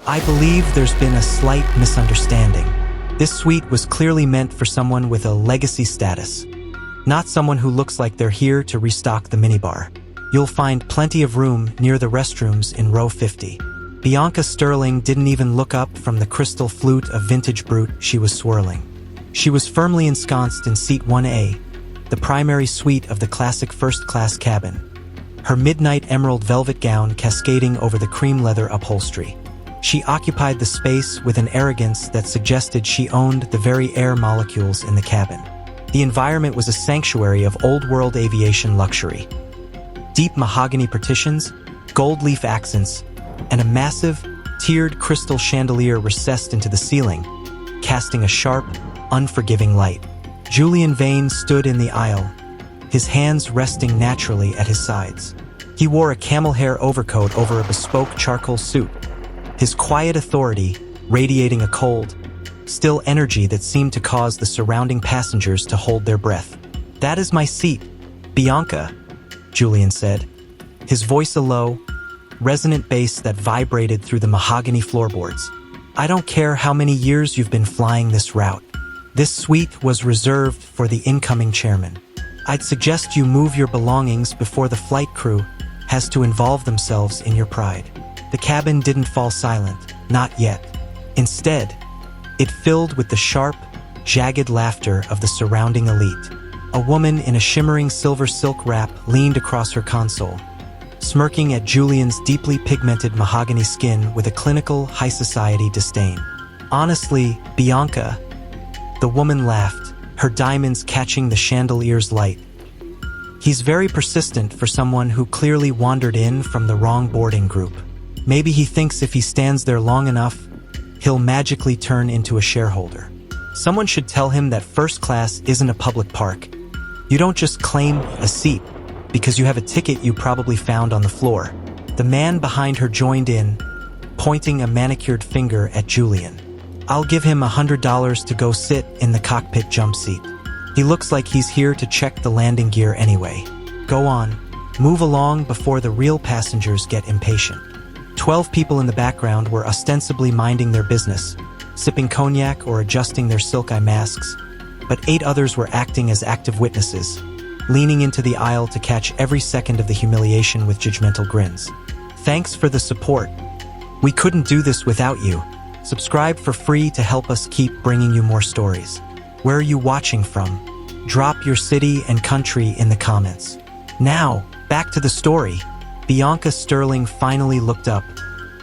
I believe there's been a slight misunderstanding. This suite was clearly meant for someone with a legacy status, not someone who looks like they're here to restock the minibar. You'll find plenty of room near the restrooms in row 50. Bianca Sterling didn't even look up from the crystal flute of vintage brute she was swirling. She was firmly ensconced in seat 1A, the primary suite of the classic first-class cabin, her midnight emerald velvet gown cascading over the cream leather upholstery. She occupied the space with an arrogance that suggested she owned the very air molecules in the cabin. The environment was a sanctuary of old-world aviation luxury. Deep mahogany partitions, gold leaf accents, and a massive, tiered crystal chandelier recessed into the ceiling, casting a sharp, unforgiving light. Julian Vane stood in the aisle, his hands resting naturally at his sides. He wore a camel hair overcoat over a bespoke charcoal suit, his quiet authority radiating a cold, still energy that seemed to cause the surrounding passengers to hold their breath. "That is my seat, Bianca," Julian said, his voice a low, resonant bass that vibrated through the mahogany floorboards. "I don't care how many years you've been flying this route. This suite was reserved for the incoming chairman. I'd suggest you move your belongings before the flight crew has to involve themselves in your pride." The cabin didn't fall silent, not yet. Instead, it filled with the sharp, jagged laughter of the surrounding elite. A woman in a shimmering silver silk wrap leaned across her console, smirking at Julian's deeply pigmented mahogany skin with a clinical, high society disdain. "Honestly, Bianca," the woman laughed, her diamonds catching the chandelier's light. "He's very persistent for someone who clearly wandered in from the wrong boarding group. Maybe he thinks if he stands there long enough, he'll magically turn into a shareholder. Someone should tell him that first class isn't a public park. You don't just claim a seat because you have a ticket you probably found on the floor." The man behind her joined in, pointing a manicured finger at Julian. "I'll give him $100 to go sit in the cockpit jump seat. He looks like he's here to check the landing gear anyway. Go on, move along before the real passengers get impatient." 12 people in the background were ostensibly minding their business, sipping cognac or adjusting their silk eye masks, but 8 others were acting as active witnesses, leaning into the aisle to catch every second of the humiliation with judgmental grins. "Thanks for the support. We couldn't do this without you. Subscribe for free to help us keep bringing you more stories. Where are you watching from? Drop your city and country in the comments." Now, back to the story. Bianca Sterling finally looked up,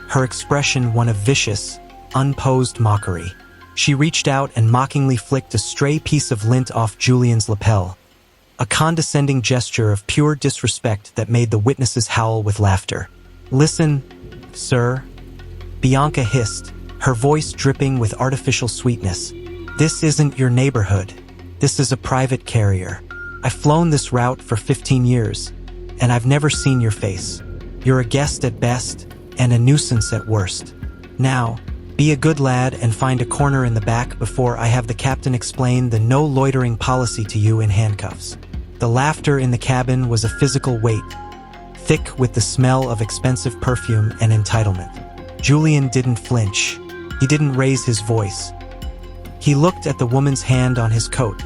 her expression one of vicious, unposed mockery. She reached out and mockingly flicked a stray piece of lint off Julian's lapel, a condescending gesture of pure disrespect that made the witnesses howl with laughter. "Listen, sir," Bianca hissed, her voice dripping with artificial sweetness. "This isn't your neighborhood. This is a private carrier. I've flown this route for 15 years, and I've never seen your face. You're a guest at best, and a nuisance at worst. Now, be a good lad and find a corner in the back before I have the captain explain the no loitering policy to you in handcuffs." The laughter in the cabin was a physical weight, thick with the smell of expensive perfume and entitlement. Julian didn't flinch. He didn't raise his voice. He looked at the woman's hand on his coat,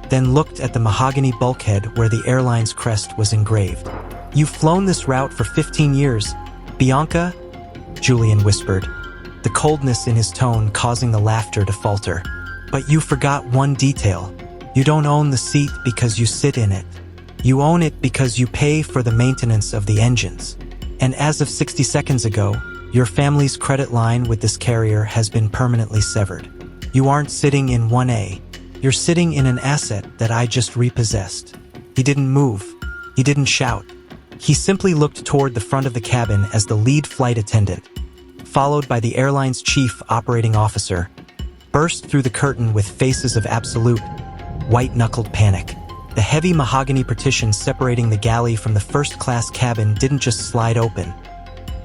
then looked at the mahogany bulkhead where the airline's crest was engraved. "You've flown this route for 15 years, Bianca?" Julian whispered, the coldness in his tone causing the laughter to falter. "But you forgot one detail. You don't own the seat because you sit in it. You own it because you pay for the maintenance of the engines. And as of 60 seconds ago, your family's credit line with this carrier has been permanently severed. You aren't sitting in 1A. You're sitting in an asset that I just repossessed." He didn't move. He didn't shout. He simply looked toward the front of the cabin as the lead flight attendant, followed by the airline's chief operating officer, burst through the curtain with faces of absolute, white-knuckled panic. The heavy mahogany partition separating the galley from the first-class cabin didn't just slide open.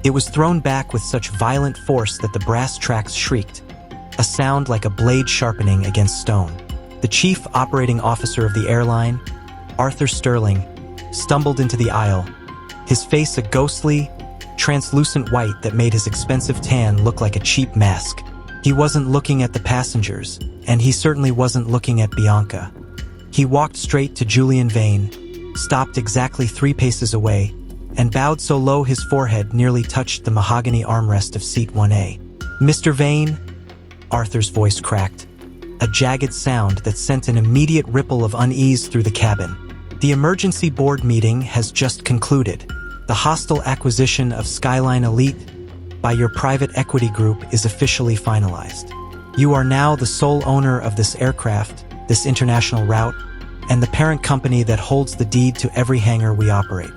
It was thrown back with such violent force that the brass tracks shrieked, a sound like a blade sharpening against stone. The chief operating officer of the airline, Arthur Sterling, stumbled into the aisle, his face a ghostly, translucent white that made his expensive tan look like a cheap mask. He wasn't looking at the passengers, and he certainly wasn't looking at Bianca. He walked straight to Julian Vane, stopped exactly 3 paces away, and bowed so low his forehead nearly touched the mahogany armrest of seat 1A. "Mr. Vane?" Arthur's voice cracked, a jagged sound that sent an immediate ripple of unease through the cabin. "The emergency board meeting has just concluded. The hostile acquisition of Skyline Elite by your private equity group is officially finalized. You are now the sole owner of this aircraft, this international route, and the parent company that holds the deed to every hangar we operate.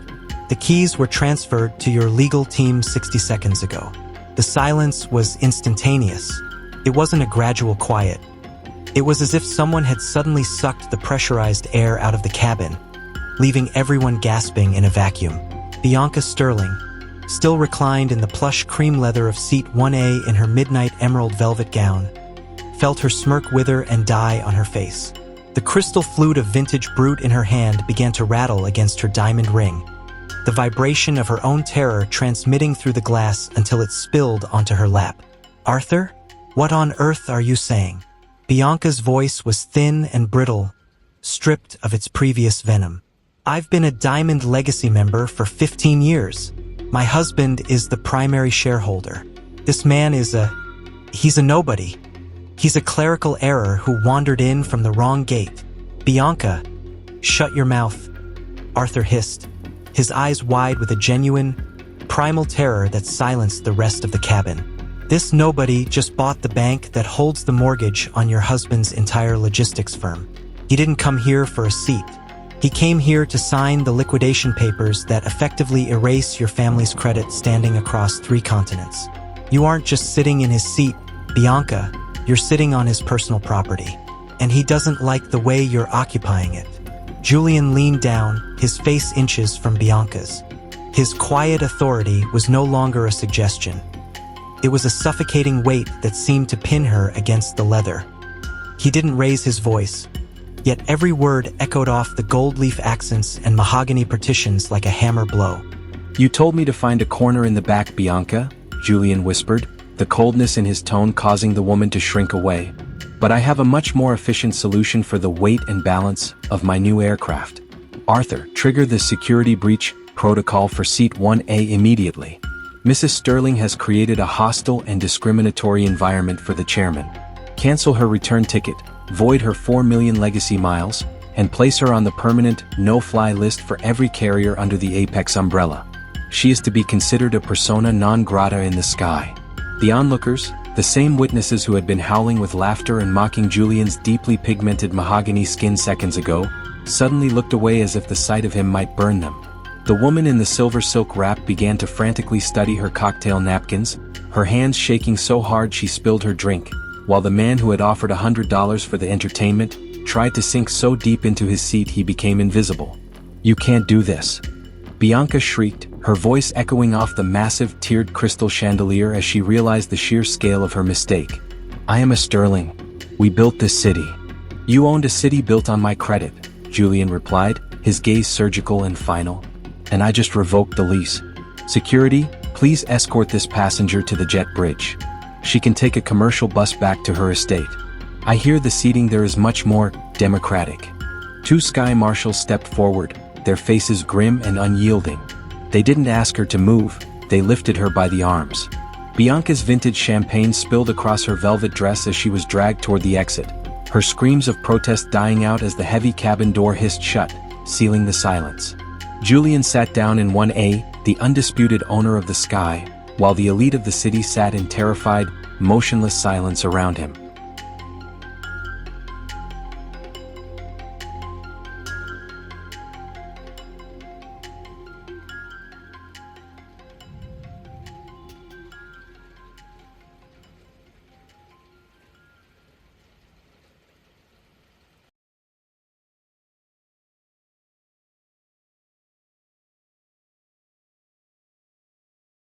The keys were transferred to your legal team 60 seconds ago." The silence was instantaneous. It wasn't a gradual quiet. It was as if someone had suddenly sucked the pressurized air out of the cabin, leaving everyone gasping in a vacuum. Bianca Sterling, still reclined in the plush cream leather of seat 1A in her midnight emerald velvet gown, felt her smirk wither and die on her face. The crystal flute of vintage brute in her hand began to rattle against her diamond ring, the vibration of her own terror transmitting through the glass until it spilled onto her lap. "Arthur, what on earth are you saying?" Bianca's voice was thin and brittle, stripped of its previous venom. "I've been a Diamond Legacy member for 15 years. My husband is the primary shareholder. This man he's a nobody. He's a clerical error who wandered in from the wrong gate." "Bianca, shut your mouth," Arthur hissed, his eyes wide with a genuine, primal terror that silenced the rest of the cabin. "This nobody just bought the bank that holds the mortgage on your husband's entire logistics firm. He didn't come here for a seat. He came here to sign the liquidation papers that effectively erase your family's credit standing across 3 continents. You aren't just sitting in his seat, Bianca, you're sitting on his personal property. And he doesn't like the way you're occupying it." Julian leaned down, his face inches from Bianca's. His quiet authority was no longer a suggestion. It was a suffocating weight that seemed to pin her against the leather. He didn't raise his voice, yet every word echoed off the gold leaf accents and mahogany partitions like a hammer blow. "You told me to find a corner in the back, Bianca," Julian whispered, the coldness in his tone causing the woman to shrink away. "But I have a much more efficient solution for the weight and balance of my new aircraft. Arthur, trigger the security breach protocol for seat 1A immediately. Mrs. Sterling has created a hostile and discriminatory environment for the chairman. Cancel her return ticket, void her 4 million legacy miles, and place her on the permanent no-fly list for every carrier under the Apex umbrella. She is to be considered a persona non grata in the sky." The onlookers, the same witnesses who had been howling with laughter and mocking Julian's deeply pigmented mahogany skin seconds ago, suddenly looked away as if the sight of him might burn them. The woman in the silver silk wrap began to frantically study her cocktail napkins, her hands shaking so hard she spilled her drink, while the man who had offered $100 for the entertainment tried to sink so deep into his seat he became invisible. "You can't do this," Bianca shrieked, her voice echoing off the massive tiered crystal chandelier as she realized the sheer scale of her mistake. "I am a Sterling. We built this city." "You owned a city built on my credit," Julian replied, his gaze surgical and final. "And I just revoked the lease. Security, please escort this passenger to the jet bridge. She can take a commercial bus back to her estate. I hear the seating there is much more democratic." 2 sky marshals stepped forward, their faces grim and unyielding. They didn't ask her to move, they lifted her by the arms. Bianca's vintage champagne spilled across her velvet dress as she was dragged toward the exit, her screams of protest dying out as the heavy cabin door hissed shut, sealing the silence. Julian sat down in 1A, the undisputed owner of the sky, while the elite of the city sat in terrified, motionless silence around him.